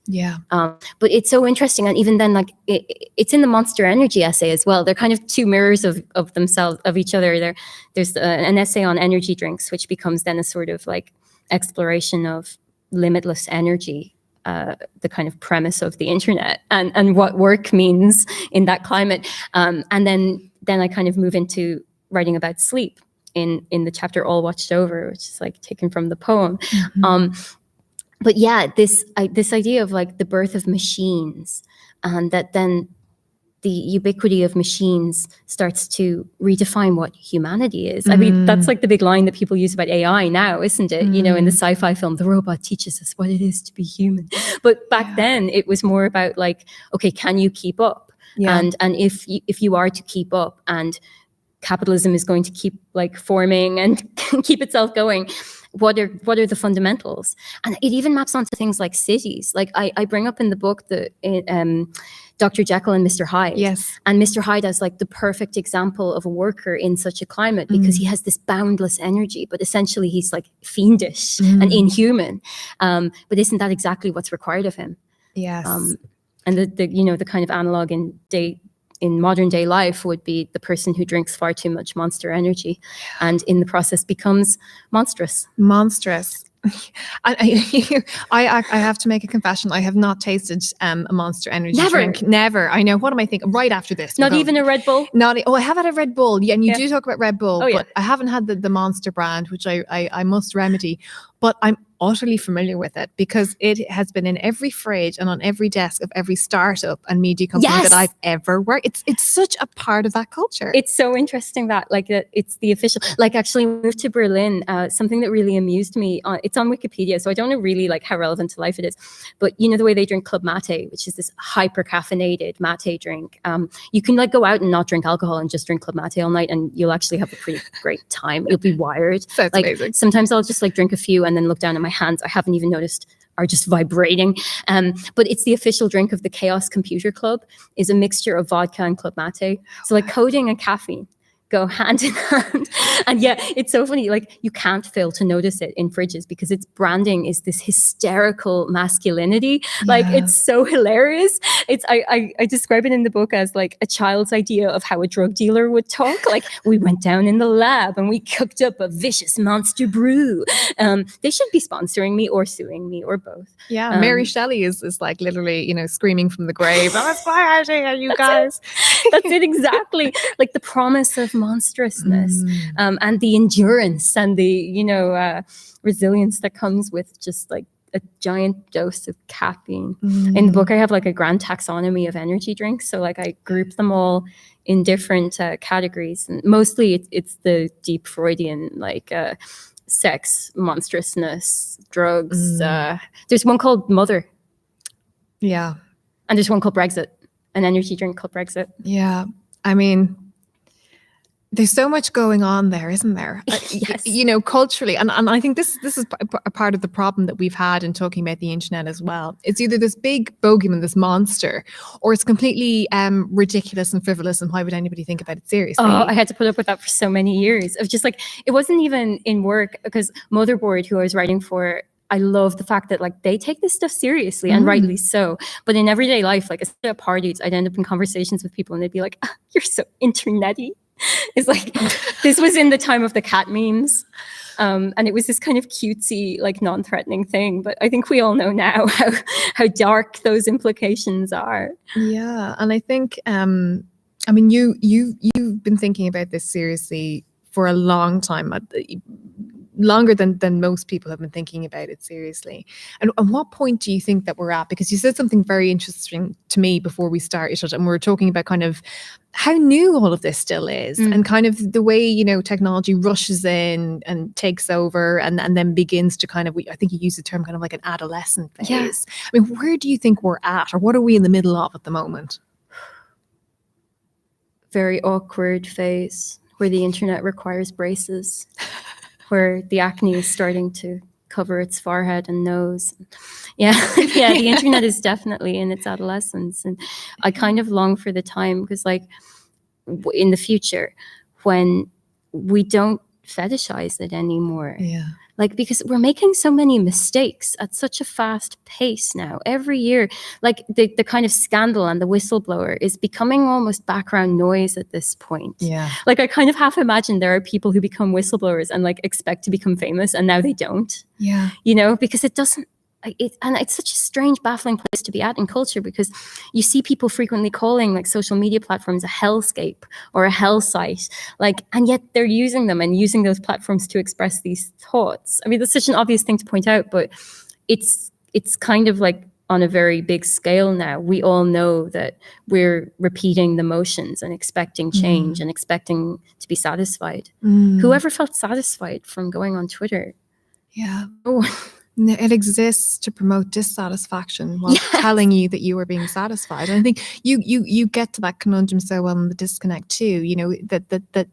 But it's so interesting, and even then like it's in the Monster Energy essay as well. They're kind of 2 mirrors of themselves, of each other. There's an essay on energy drinks, which becomes then a sort of like exploration of limitless energy, the kind of premise of the internet and what work means in that climate. And then I kind of move into writing about sleep in the chapter All Watched Over, which is like taken from the poem. But yeah, this idea of like the birth of machines, and that then the ubiquity of machines starts to redefine what humanity is. I mean, that's like the big line that people use about AI now, isn't it? In the sci-fi film, the robot teaches us what it is to be human. But back then it was more about like, okay, can you keep up? And if you are to keep up, and capitalism is going to keep like forming and keep itself going, what are the fundamentals? And it even maps onto things like cities. Like I bring up in the book Dr. Jekyll and Mr. Hyde. Yes. And Mr. Hyde is like the perfect example of a worker in such a climate, because he has this boundless energy, but essentially he's like fiendish and inhuman. But isn't that exactly what's required of him? Yes. And the kind of analog in modern day life would be the person who drinks far too much Monster energy and in the process becomes monstrous. I have to make a confession. I have not tasted a Monster energy drink. Never. I know. What am I thinking? Right after this. Not even a Red Bull? I have had a Red Bull. Yeah, and you do talk about Red Bull, but I haven't had the Monster brand, which I must remedy. But I'm utterly familiar with it because it has been in every fridge and on every desk of every startup and media company that I've ever worked. It's such a part of that culture. It's so interesting that it's the official. Like actually, when I moved to Berlin, something that really amused me. It's on Wikipedia, so I don't know really like how relevant to life it is. But you know the way they drink Club Mate, which is this hyper caffeinated mate drink. You can like go out and not drink alcohol and just drink Club Mate all night, and you'll actually have a pretty great time. You'll be wired. That's like amazing. Sometimes I'll just like drink a few and then look down at my hands. I haven't even noticed are just vibrating. But it's the official drink of the Chaos Computer Club, is a mixture of vodka and Club Mate. So like codeine and caffeine go hand in hand. And yeah, it's so funny. Like you can't fail to notice it in fridges because its branding is this hysterical masculinity. Like it's so hilarious. I describe it in the book as like a child's idea of how a drug dealer would talk. Like we went down in the lab and we cooked up a vicious monster brew. They should be sponsoring me or suing me or both. Yeah, Mary Shelley is like literally, screaming from the grave. Oh, that's my idea, you guys. That's it exactly. Like the promise of monstrousness and the endurance and the resilience that comes with just like a giant dose of caffeine. In the book I have like a grand taxonomy of energy drinks, so like I group them all in different categories, and mostly it's the deep Freudian like sex, monstrousness, drugs. There's one called Mother, and there's one called Brexit, an energy drink called Brexit. I mean, there's so much going on there, isn't there? Yes. Culturally. And I think this is a part of the problem that we've had in talking about the internet as well. It's either this big bogeyman, this monster, or it's completely ridiculous and frivolous, and why would anybody think about it seriously? Oh, I had to put up with that for so many years. Of just like, it wasn't even in work, because Motherboard, who I was writing for, I love the fact that like they take this stuff seriously, and rightly so. But in everyday life, like at parties, I'd end up in conversations with people and they'd be like, you're so internety. It's like, this was in the time of the cat memes. And it was this kind of cutesy, like non-threatening thing. But I think we all know now how dark those implications are. Yeah. And I think, you've been thinking about this seriously for a long time, longer than most people have been thinking about it seriously. And what point do you think that we're at? Because you said something very interesting to me before we started, and we were talking about kind of how new all of this still is, and kind of the way, technology rushes in and takes over and then begins to kind of, I think you used the term kind of like an adolescent phase. Yeah. I mean, where do you think we're at, or what are we in the middle of at the moment? Very awkward phase where the internet requires braces. Where the acne is starting to cover its forehead and nose. The internet is definitely in its adolescence. And I kind of long for the time, because like in the future, when we don't fetishize it anymore. Like, because we're making so many mistakes at such a fast pace now. Every year, like the kind of scandal and the whistleblower is becoming almost background noise at this point. Like I kind of half imagine there are people who become whistleblowers and like expect to become famous, and now they don't. Because it doesn't. And it's such a strange, baffling place to be at in culture, because you see people frequently calling like social media platforms a hellscape or a hell site, like, and yet they're using them and using those platforms to express these thoughts. I mean, that's such an obvious thing to point out, but it's kind of like on a very big scale now. We all know that we're repeating the motions and expecting change and expecting to be satisfied. Whoever felt satisfied from going on Twitter? Yeah. Oh. No, it exists to promote dissatisfaction while telling you that you are being satisfied. And I think you get to that conundrum so well in The Disconnect too. You know, that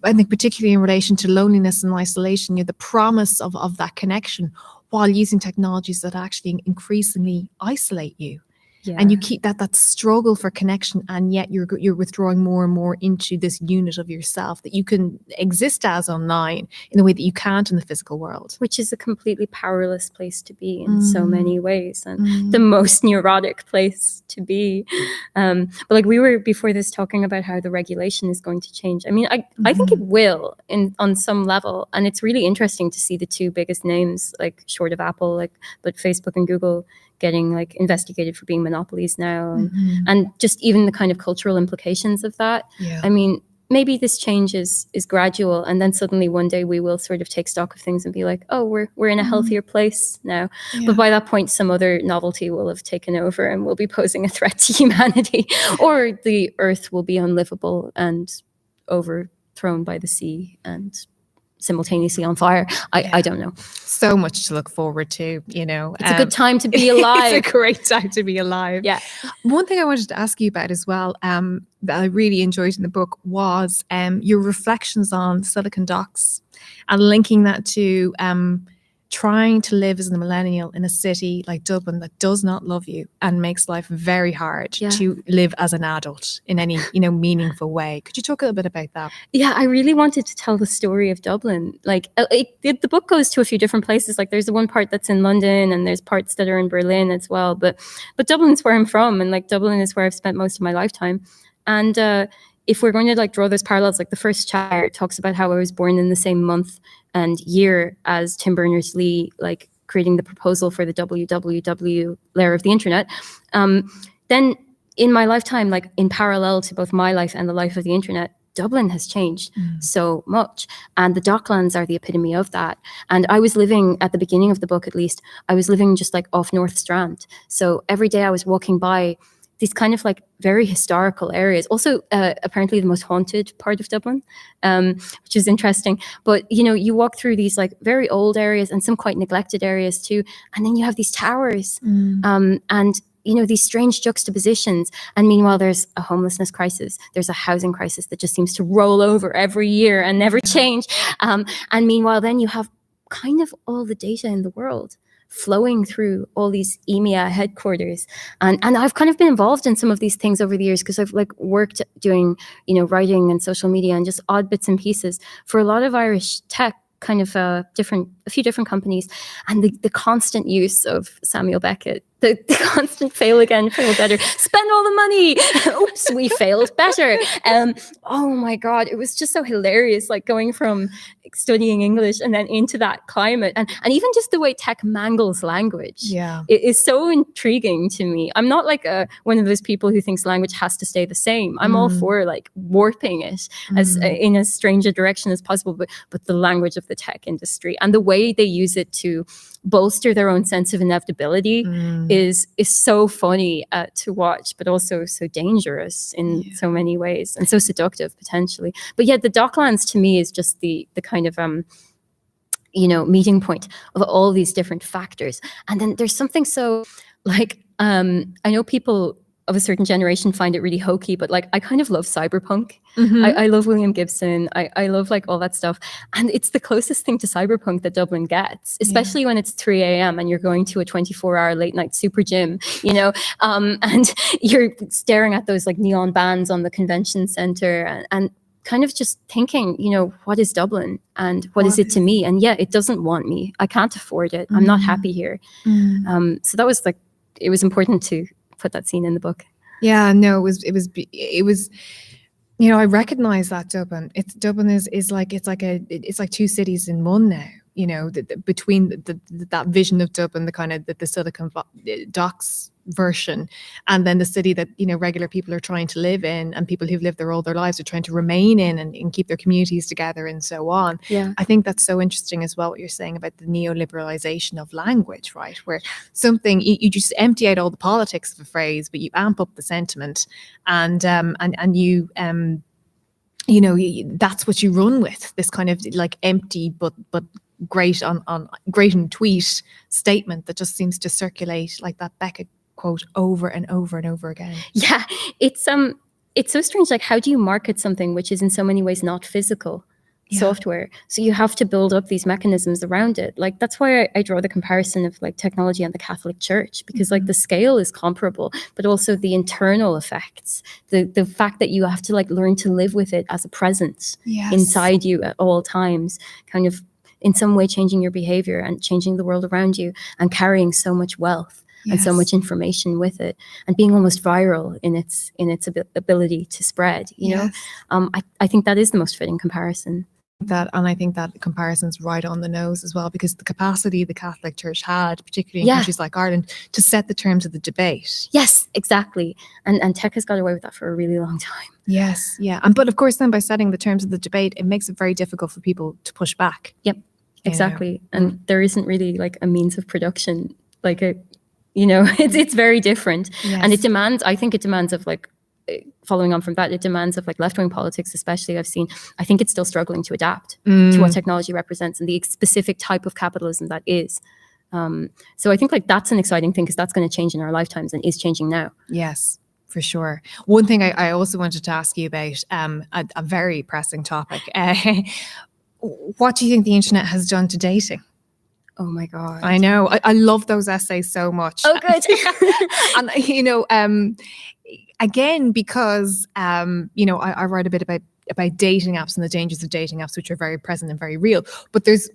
I think particularly in relation to loneliness and isolation, the promise of that connection while using technologies that actually increasingly isolate you. Yeah. And you keep that struggle for connection, and yet you're withdrawing more and more into this unit of yourself that you can exist as online in a way that you can't in the physical world. Which is a completely powerless place to be in so many ways, and the most neurotic place to be. But like we were before this talking about how the regulation is going to change. I mean, I think it will on some level, and it's really interesting to see the two biggest names, like short of Apple, but Facebook and Google, getting like investigated for being monopolies now, and just even the kind of cultural implications of that. Yeah. I mean, maybe this change is gradual, and then suddenly one day we will sort of take stock of things and be like, oh, we're in a healthier place now. Yeah. But by that point, some other novelty will have taken over and will be posing a threat to humanity, or the earth will be unlivable and overthrown by the sea and simultaneously on fire. I don't know. So much to look forward to, you know. It's a good time to be alive. It's a great time to be alive. Yeah. One thing I wanted to ask you about as well, that I really enjoyed in the book, was your reflections on Silicon Docs and linking that to trying to live as a millennial in a city like Dublin that does not love you and makes life very hard to live as an adult in any, meaningful way. Could you talk a little bit about that? Yeah, I really wanted to tell the story of Dublin. Like the book goes to a few different places. Like there's the one part that's in London, and there's parts that are in Berlin as well. But Dublin's where I'm from, and like Dublin is where I've spent most of my lifetime. And if we're going to like draw those parallels, like the first chapter talks about how I was born in the same month and year as Tim Berners-Lee, like creating the proposal for the www layer of the internet. Then in my lifetime, like in parallel to both my life and the life of the internet, Dublin has changed so much. And the Docklands are the epitome of that. And I was living, at the beginning of the book at least, I was living just like off North Strand. So every day I was walking by these kind of like very historical areas. Also, apparently the most haunted part of Dublin, which is interesting. But, you walk through these like very old areas and some quite neglected areas too. And then you have these towers and, these strange juxtapositions. And meanwhile, there's a homelessness crisis. There's a housing crisis that just seems to roll over every year and never change. And meanwhile, then you have kind of all the data in the world flowing through all these EMEA headquarters. And I've kind of been involved in some of these things over the years because I've like worked doing, writing and social media and just odd bits and pieces for a lot of Irish tech, kind of a few different companies. And the constant use of Samuel Beckett, the constant fail again, fail better, spend all the money. Oops, we failed better. Oh my God, it was just so hilarious, like going from studying English and then into that climate. And even just the way tech mangles language it is so intriguing to me. I'm not like one of those people who thinks language has to stay the same. I'm all for like warping it as in as strange a direction as possible, but the language of the tech industry and the way they use it to bolster their own sense of inevitability is so funny to watch, but also so dangerous in so many ways and so seductive potentially. But yeah, the Docklands to me is just the kind of meeting point of all these different factors. And then there's something so like I know people of a certain generation find it really hokey, but like I kind of love cyberpunk. I love William Gibson. I love like all that stuff. And it's the closest thing to cyberpunk that Dublin gets, especially when it's 3 a.m. and you're going to a 24-hour late night super gym, and you're staring at those like neon bands on the convention center and kind of just thinking, what is Dublin and what is it to me? And yeah, it doesn't want me. I can't afford it. I'm not happy here. So that was like, it was important to put that scene in the book. Yeah, no, it was. I recognize that Dublin is like two cities in one now. Between that vision of Dublin, the kind of the Silicon Docs version, and then the city that regular people are trying to live in, and people who've lived there all their lives are trying to remain in and keep their communities together and so on. Yeah, I think that's so interesting as well what you're saying about the neoliberalization of language, right? Where something you just empty out all the politics of a phrase, but you amp up the sentiment, and you that's what you run with, this kind of like empty but great in tweet statement that just seems to circulate like that Beckett quote over and over and over again. Yeah, it's so strange. Like, how do you market something which is in so many ways not physical software? So you have to build up these mechanisms around it. Like, that's why I draw the comparison of like technology and the Catholic Church, because like the scale is comparable, but also the internal effects, the fact that you have to like learn to live with it as a presence inside you at all times, kind of in some way changing your behavior and changing the world around you, and carrying so much wealth and so much information with it, and being almost viral in its ability to spread, you know. I think that is the most fitting comparison. I think that comparison's right on the nose as well, because the capacity the Catholic Church had, particularly in countries like Ireland, to set the terms of the debate. Yes, exactly. And tech has got away with that for a really long time. Yes, yeah. But of course then by setting the terms of the debate, it makes it very difficult for people to push back. Yep, exactly. And there isn't really like a means of production, like it's very different. And it demands, I think it demands of like, following on from that, it demands of like left-wing politics, especially. I think it's still struggling to adapt to what technology represents and the specific type of capitalism that is. So I think like that's an exciting thing, because that's going to change in our lifetimes and is changing now. Yes, for sure. One thing I also wanted to ask you about, a very pressing topic. What do you think the internet has done to dating? Oh my God. I know. I love those essays so much. Oh, good. And, again, because, I write a bit about dating apps and the dangers of dating apps, which are very present and very real. But there's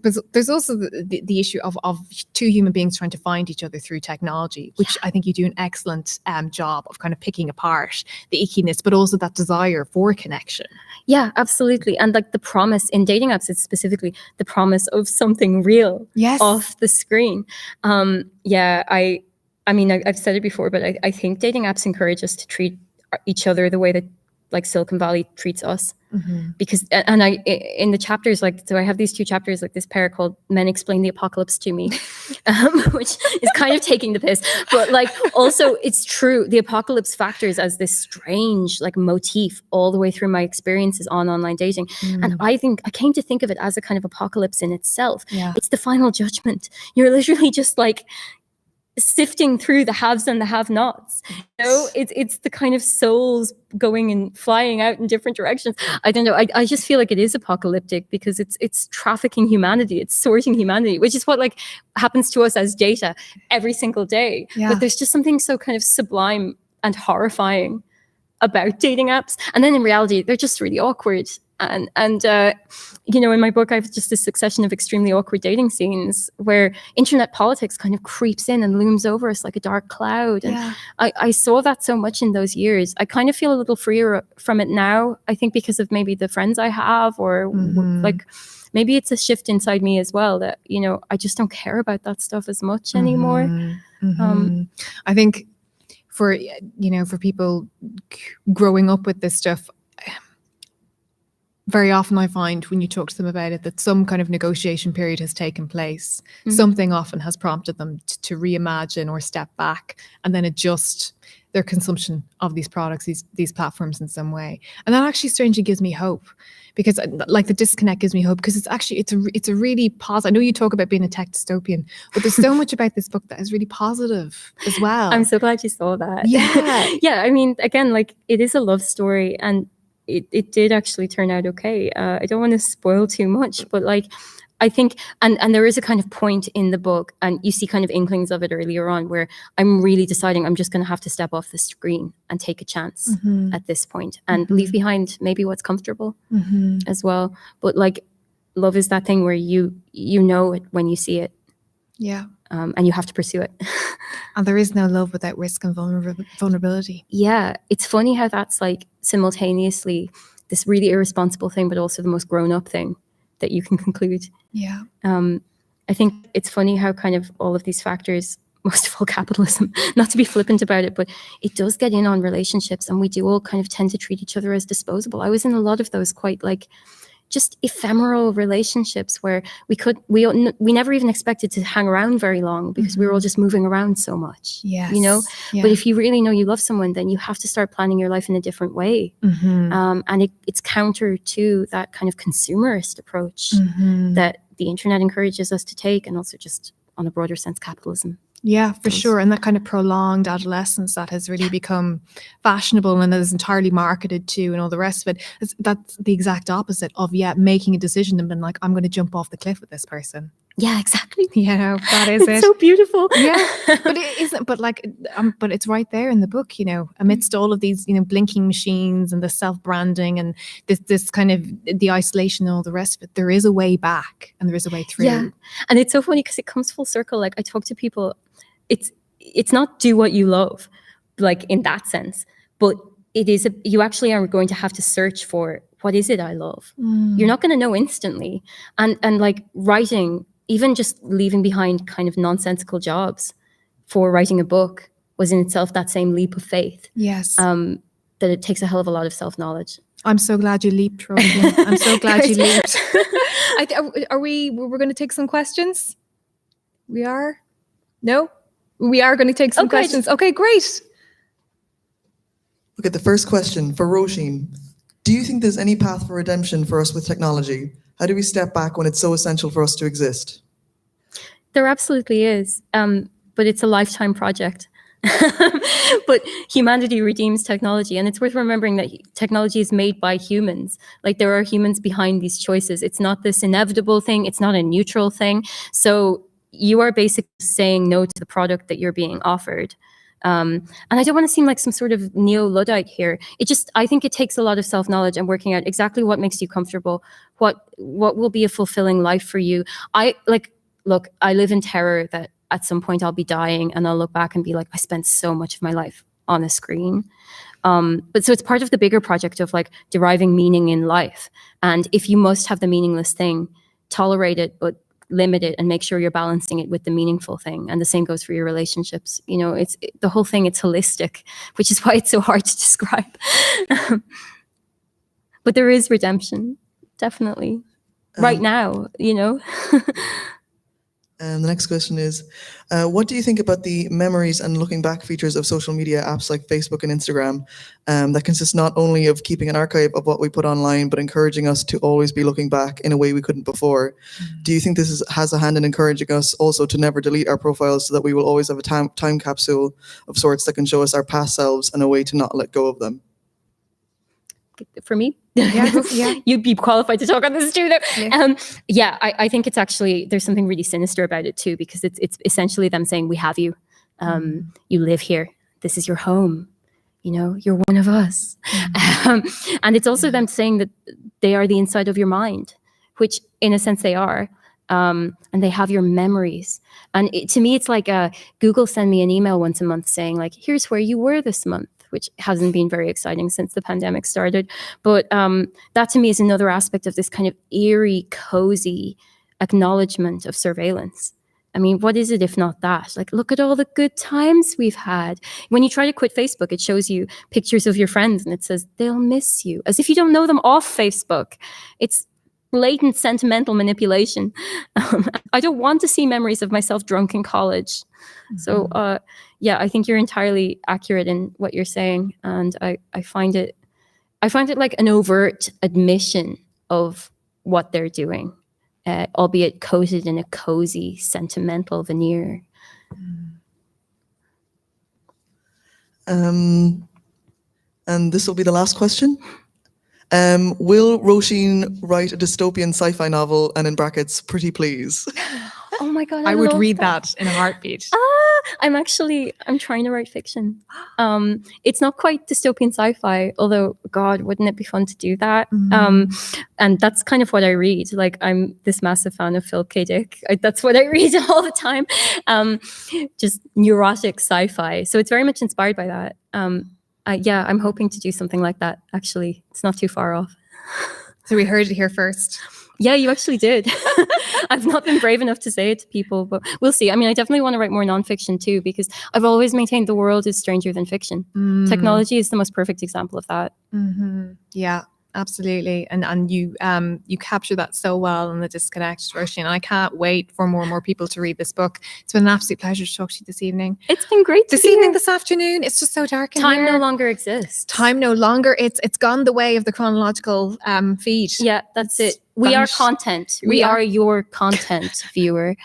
also the issue of two human beings trying to find each other through technology, which I think you do an excellent job of kind of picking apart the ickiness, but also that desire for connection. Yeah, absolutely. And like the promise in dating apps, it's specifically the promise of something real off the screen. I mean, I've said it before, but I think dating apps encourage us to treat each other the way that like Silicon Valley treats us. Because, and in the chapters, like, so I have these two chapters, like this pair called Men Explain the Apocalypse to Me, which is kind of taking the piss, but like also it's true. The apocalypse factors as this strange like motif all the way through my experiences on online dating. And I came to think of it as a kind of apocalypse in itself. It's the final judgment. You're literally just like sifting through the haves and the have-nots. You know, it's the kind of souls going and flying out in different directions. I don't know. I just feel like it is apocalyptic, because it's trafficking humanity. It's sorting humanity, which is what like happens to us as data every single day. But there's just something so kind of sublime and horrifying about dating apps. And then in reality, they're just really awkward. And in my book, I have just a succession of extremely awkward dating scenes where internet politics kind of creeps in and looms over us like a dark cloud. And I saw that so much in those years. I kind of feel a little freer from it now, I think, because of maybe the friends I have, or like maybe it's a shift inside me as well, that, I just don't care about that stuff as much anymore. I think for people growing up with this stuff, very often I find when you talk to them about it that some kind of negotiation period has taken place. Something often has prompted them to reimagine or step back and then adjust their consumption of these products, these platforms in some way. And that actually strangely gives me hope, because like the disconnect gives me hope, because it's a really positive. I know you talk about being a tech dystopian, but there's so much about this book that is really positive as well. I'm so glad you saw that. Yeah. I mean, again, like it is a love story, and it did actually turn out okay. I don't want to spoil too much, but like I think, and there is a kind of point in the book, and you see kind of inklings of it earlier on, where I'm really deciding I'm just going to have to step off the screen and take a chance at this point, and leave behind maybe what's comfortable as well. But like love is that thing where you know it when you see it. Yeah. And you have to pursue it. And there is no love without risk and vulnerability. Yeah. It's funny how that's like simultaneously this really irresponsible thing, but also the most grown-up thing that you can conclude. Yeah. I think it's funny how kind of all of these factors, most of all capitalism, not to be flippant about it, but it does get in on relationships, and we do all kind of tend to treat each other as disposable. I was in a lot of those quite like just ephemeral relationships where we never even expected to hang around very long because we were all just moving around so much. Yes. You know? Yeah. But if you really know you love someone, then you have to start planning your life in a different way. And it's counter to that kind of consumerist approach that the internet encourages us to take, and also just on a broader sense, capitalism. Yeah, for sure. And that kind of prolonged adolescence that has really become fashionable and is entirely marketed to and all the rest of it. That's the exact opposite of, making a decision and being like, I'm going to jump off the cliff with this person. Yeah, exactly. You know, that is it's so beautiful. Yeah, but it isn't. But like, but it's right there in the book. You know, amidst all of these, blinking machines and the self-branding and this kind of the isolation and all the rest of it, there is a way back and there is a way through. Yeah, and it's so funny because it comes full circle. Like I talk to people, it's not do what you love, like in that sense, but it is you actually are going to have to search for what is it I love. You're not going to know instantly, and like writing. Even just leaving behind kind of nonsensical jobs for writing a book was in itself that same leap of faith. Yes. That it takes a hell of a lot of self-knowledge. I'm so glad you leaped, Róisín. I'm so glad you leaped. We're going to take some questions? We are? No? We are going to take some questions. Okay, great. Okay, the first question for Róisín. Do you think there's any path for redemption for us with technology? How do we step back when it's so essential for us to exist? There absolutely is, but it's a lifetime project. But humanity redeems technology, and it's worth remembering that technology is made by humans. Like there are humans behind these choices. It's not this inevitable thing. It's not a neutral thing. So you are basically saying no to the product that you're being offered. And I don't want to seem like some sort of neo-Luddite here. I think it takes a lot of self-knowledge and working out exactly what makes you comfortable, what will be a fulfilling life for you. I live in terror that at some point I'll be dying and I'll look back and be like, I spent so much of my life on a screen. But so it's part of the bigger project of like deriving meaning in life. And if you must have the meaningless thing, tolerate it, but limit it and make sure you're balancing it with the meaningful thing. And the same goes for your relationships. You know, the whole thing, it's holistic, which is why it's so hard to describe. But there is redemption, definitely. Right now, you know. And the next question is, what do you think about the memories and looking back features of social media apps like Facebook and Instagram that consist not only of keeping an archive of what we put online, but encouraging us to always be looking back in a way we couldn't before? Do you think this has a hand in encouraging us also to never delete our profiles so that we will always have a time capsule of sorts that can show us our past selves and a way to not let go of them? For me? Yeah. You'd be qualified to talk on this too, though. Yeah, I think it's actually, there's something really sinister about it too, because it's essentially them saying, we have you. You live here. This is your home. You know, you're one of us. And it's also them saying that they are the inside of your mind, which in a sense they are. And they have your memories. And to me, it's like Google send me an email once a month saying like, here's where you were this month, which hasn't been very exciting since the pandemic started. But that to me is another aspect of this kind of eerie, cozy acknowledgement of surveillance. I mean, what is it if not that? Like, look at all the good times we've had. When you try to quit Facebook, it shows you pictures of your friends and it says, they'll miss you, as if you don't know them off Facebook. It's blatant sentimental manipulation. I don't want to see memories of myself drunk in college. So, yeah, I think you're entirely accurate in what you're saying. And I find it like an overt admission of what they're doing. Albeit coated in a cozy, sentimental veneer. And this will be the last question. Will Róisín write a dystopian sci-fi novel, and in brackets, pretty please? Oh my God, I would read that in a heartbeat. I'm trying to write fiction. It's not quite dystopian sci-fi, although God, wouldn't it be fun to do that? And that's kind of what I read. Like, I'm this massive fan of Phil K. Dick. That's what I read all the time. Just neurotic sci-fi. So it's very much inspired by that. Yeah, I'm hoping to do something like that, actually. It's not too far off. So we heard it here first. Yeah, you actually did. I've not been brave enough to say it to people, but we'll see. I mean, I definitely want to write more nonfiction too, because I've always maintained the world is stranger than fiction. Technology is the most perfect example of that. Yeah, Absolutely, and you capture that so well in The Disconnect, Róisín, and I can't wait for more and more people to read this book. It's been an absolute pleasure to talk to you this evening. It's been great to This be evening, here. this afternoon, it's just so dark in Time here. no longer exists. Time no longer. It's gone the way of the chronological feed. Yeah, that's It's it. We are vanished. content. We We are. are your content, viewer.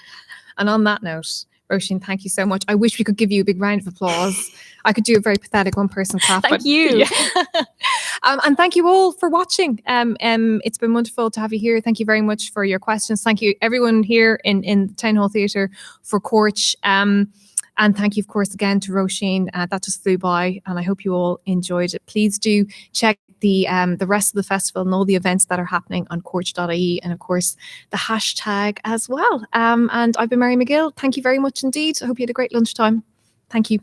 And on that note, Róisín, thank you so much. I wish we could give you a big round of applause. I could do a very pathetic one-person clap. Thank but you. yeah. And thank you all for watching. It's been wonderful to have you here. Thank you very much for your questions. Thank you everyone here in Town Hall Theatre for Corch. And thank you, of course, again to Róisín. That just flew by, and I hope you all enjoyed it. Please do check the rest of the festival and all the events that are happening on corch.ie, and of course the hashtag as well. And I've been Mary McGill. Thank you very much indeed. I hope you had a great lunchtime. Thank you.